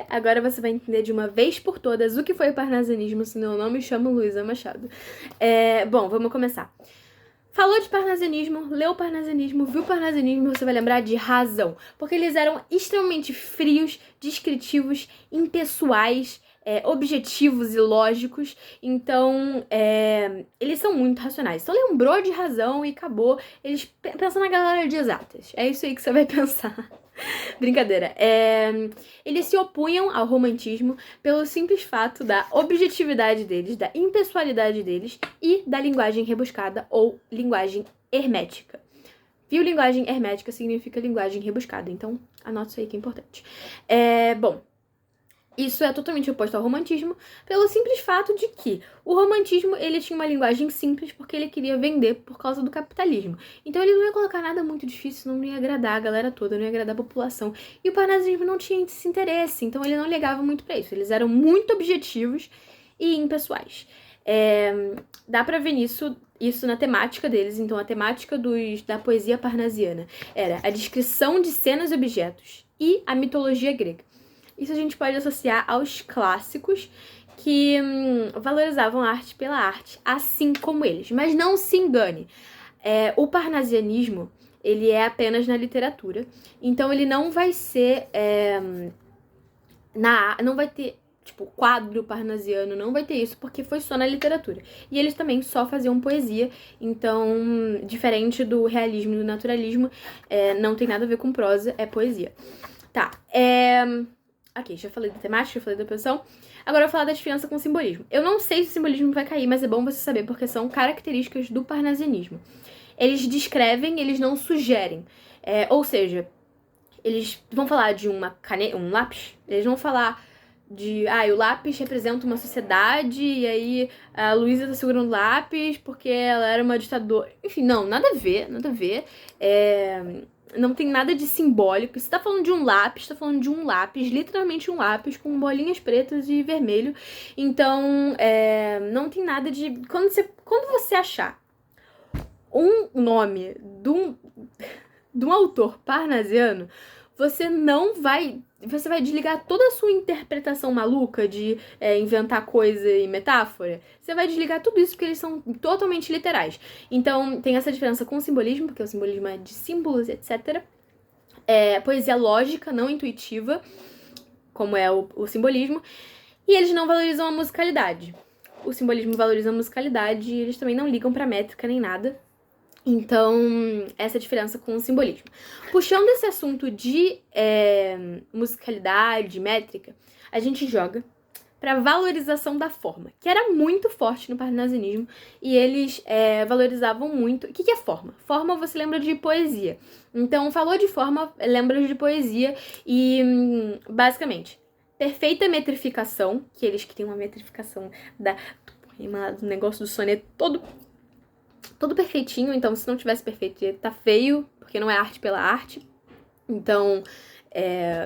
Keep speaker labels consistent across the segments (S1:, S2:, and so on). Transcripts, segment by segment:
S1: agora você vai entender de uma vez por todas o que foi o parnasianismo, senão eu não me chamo Luísa Machado. Bom, vamos começar. Falou de parnasianismo, leu parnasianismo, viu parnasianismo, você vai lembrar de razão. Porque eles eram extremamente frios, descritivos, impessoais, objetivos e lógicos. Então, eles são muito racionais. Então, lembrou de razão e acabou. Eles pensam na galera de exatas. É isso aí que você vai pensar. Brincadeira. Eles se opunham ao romantismo pelo simples fato da objetividade deles, da impessoalidade deles e da linguagem rebuscada ou linguagem hermética. Viu? Linguagem hermética significa linguagem rebuscada, então anota isso aí que é importante. Bom, isso é totalmente oposto ao romantismo, pelo simples fato de que o romantismo, ele tinha uma linguagem simples porque ele queria vender por causa do capitalismo. Então ele não ia colocar nada muito difícil, não ia agradar a galera toda, não ia agradar a população. E o parnasianismo não tinha esse interesse, então ele não ligava muito pra isso. Eles eram muito objetivos e impessoais. Dá pra ver isso na temática deles. Então a temática da poesia parnasiana era a descrição de cenas e objetos e a mitologia grega. Isso a gente pode associar aos clássicos que valorizavam a arte pela arte, assim como eles. Mas não se engane, o parnasianismo, ele é apenas na literatura. Então ele não vai ser... não vai ter, tipo, quadro parnasiano, não vai ter isso, porque foi só na literatura. E eles também só faziam poesia, então, diferente do realismo e do naturalismo, não tem nada a ver com prosa, é poesia. Tá, Ok, já falei da temática, já falei da posição. Agora eu vou falar da diferença com o simbolismo. Eu não sei se o simbolismo vai cair, mas é bom você saber, porque são características do parnasianismo. Eles descrevem, eles não sugerem. Ou seja, eles vão falar de um lápis, eles vão falar de... o lápis representa uma sociedade, e aí a Luísa tá segurando o lápis porque ela era uma ditadora. Enfim, não, nada a ver, nada a ver. Não tem nada de simbólico. Se tá falando de um lápis, tá falando de um lápis, literalmente um lápis com bolinhas pretas e vermelho. Então, não tem nada de... Quando você achar um nome de um autor parnasiano, você vai desligar toda a sua interpretação maluca de inventar coisa e metáfora. Você vai desligar tudo isso porque eles são totalmente literais. Então, tem essa diferença com o simbolismo, porque o simbolismo é de símbolos, etc. Poesia lógica, não intuitiva, como é o simbolismo. E eles não valorizam a musicalidade. O simbolismo valoriza a musicalidade e eles também não ligam pra métrica nem nada. Então, essa é a diferença com o simbolismo. Puxando esse assunto de musicalidade, métrica, a gente joga para valorização da forma, que era muito forte no parnasianismo, e eles valorizavam muito... O que é forma? Forma você lembra de poesia. Então, falou de forma, lembra de poesia, e basicamente, perfeita metrificação, que eles queriam uma metrificação do negócio do soneto todo perfeitinho, então se não tivesse perfeito, tá feio, porque não é arte pela arte. Então,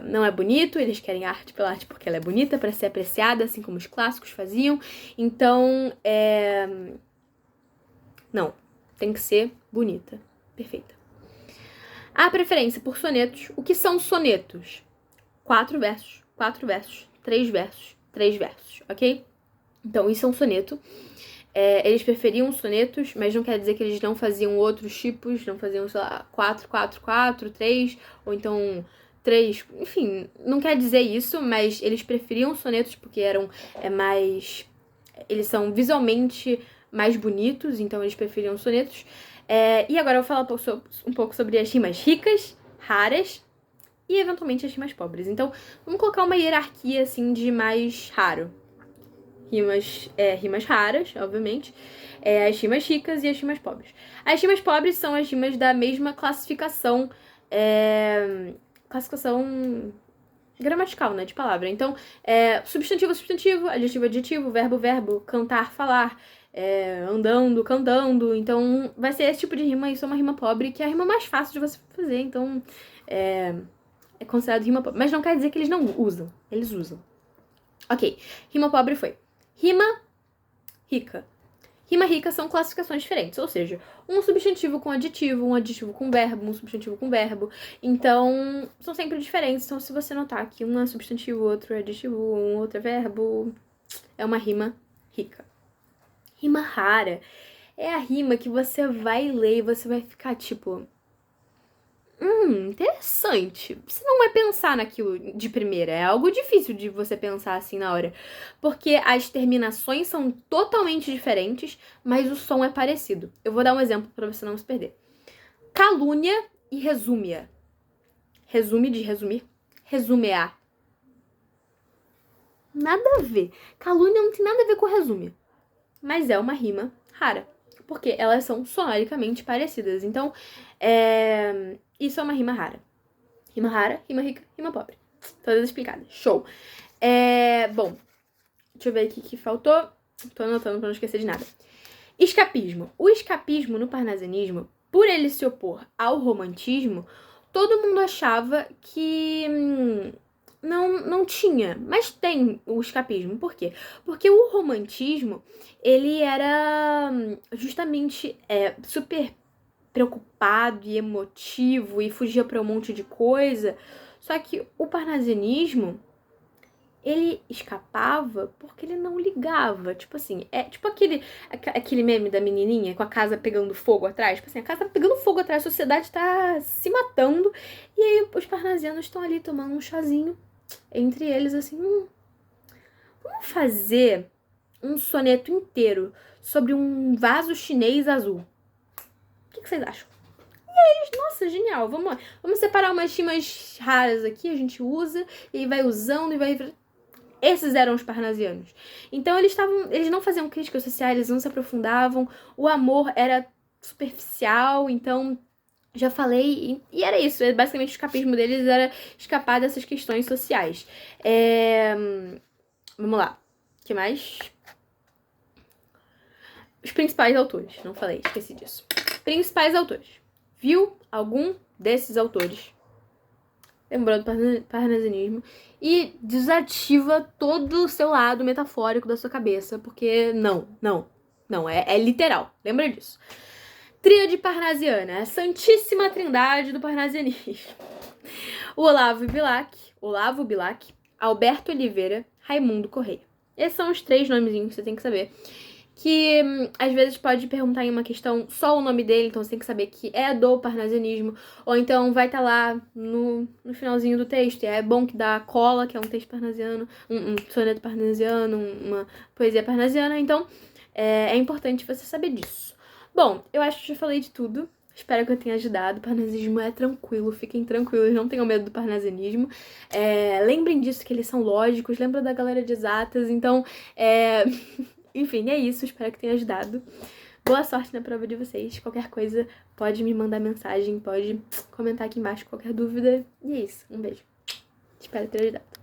S1: não é bonito, eles querem arte pela arte porque ela é bonita, para ser apreciada, assim como os clássicos faziam. Então, não, tem que ser bonita, perfeita. A preferência por sonetos. O que são sonetos? 4 versos, 4 versos, 3 versos, 3 versos, ok? Então, isso é um soneto. Eles preferiam sonetos, mas não quer dizer que eles não faziam outros tipos, não faziam, sei lá, 4, 4, 4, 3, ou então 3, enfim, não quer dizer isso, mas eles preferiam sonetos porque eles são visualmente mais bonitos, então eles preferiam sonetos. E agora eu vou falar um pouco sobre as rimas ricas, raras e eventualmente as rimas pobres. Então, vamos colocar uma hierarquia assim de mais raro. Rimas raras, obviamente, as rimas ricas e as rimas pobres. As rimas pobres são as rimas da mesma classificação gramatical, né, de palavra. Então, substantivo, substantivo, adjetivo, adjetivo, verbo, verbo, cantar, falar, andando, cantando. Então, vai ser esse tipo de rima. Isso é uma rima pobre, que é a rima mais fácil de você fazer. Então, é considerado rima pobre. Mas não quer dizer que eles não usam. Eles usam. Ok, rima pobre foi rima rica, Rima rica são classificações diferentes, ou seja, um substantivo com adjetivo, um adjetivo com verbo, um substantivo com verbo. Então, são sempre diferentes. Então, se você notar que um é substantivo, outro é adjetivo, um outro é verbo, é uma rima rica. Rima rara é a rima que você vai ler e você vai ficar tipo... interessante. Você não vai pensar naquilo de primeira. É algo difícil de você pensar assim na hora. Porque as terminações são totalmente diferentes, mas o som é parecido. Eu vou dar um exemplo pra você não se perder. Calúnia e resúmia. Resume de resumir. Resumear. Nada a ver. Calúnia não tem nada a ver com resúmia. Mas é uma rima rara. Porque elas são sonoricamente parecidas. Então, isso é uma rima rara. Rima rara, rima rica, rima pobre. Todas explicadas. Show. Bom, deixa eu ver aqui o que faltou. Tô anotando pra não esquecer de nada. Escapismo. O escapismo no parnasianismo, por ele se opor ao romantismo, todo mundo achava que não tinha. Mas tem o escapismo. Por quê? Porque o romantismo, ele era justamente super preocupado e emotivo e fugia pra um monte de coisa. Só que o parnasianismo, ele escapava porque ele não ligava. Tipo assim, é tipo aquele meme da menininha com a casa pegando fogo atrás. Tipo assim, a casa tá pegando fogo atrás, a sociedade tá se matando. E aí os parnasianos estão ali tomando um chazinho. Entre eles, assim, vamos fazer um soneto inteiro sobre um vaso chinês azul. O que vocês acham? Nossa, genial, vamos lá. Vamos separar umas rimas raras aqui, a gente usa, e aí vai usando e vai... Esses eram os parnasianos. Então eles não faziam críticas sociais, eles não se aprofundavam, o amor era superficial, então já falei, e era isso. Basicamente o escapismo deles era escapar dessas questões sociais. Vamos lá, o que mais? Os principais autores, não falei, esqueci disso. Principais autores. Viu algum desses autores? Lembrando do parnasianismo. E desativa todo o seu lado metafórico da sua cabeça. Porque não, é literal. Lembra disso. Tríade parnasiana. A santíssima trindade do parnasianismo. O Olavo Bilac, Alberto Oliveira, Raimundo Correia. Esses são os 3 nomezinhos que você tem que saber. Que às vezes pode perguntar em uma questão só o nome dele, então você tem que saber que é do parnasianismo, ou então vai estar lá no finalzinho do texto. E é bom que dá cola, que é um texto parnasiano, um soneto parnasiano, uma poesia parnasiana, então é importante você saber disso. Bom, eu acho que já falei de tudo. Espero que eu tenha ajudado. O parnasianismo é tranquilo, fiquem tranquilos, não tenham medo do parnasianismo. Lembrem disso, que eles são lógicos, lembra da galera de exatas, então enfim, é isso. Espero que tenha ajudado. Boa sorte na prova de vocês. Qualquer coisa, pode me mandar mensagem, pode comentar aqui embaixo qualquer dúvida. E é isso. Um beijo. Espero ter ajudado.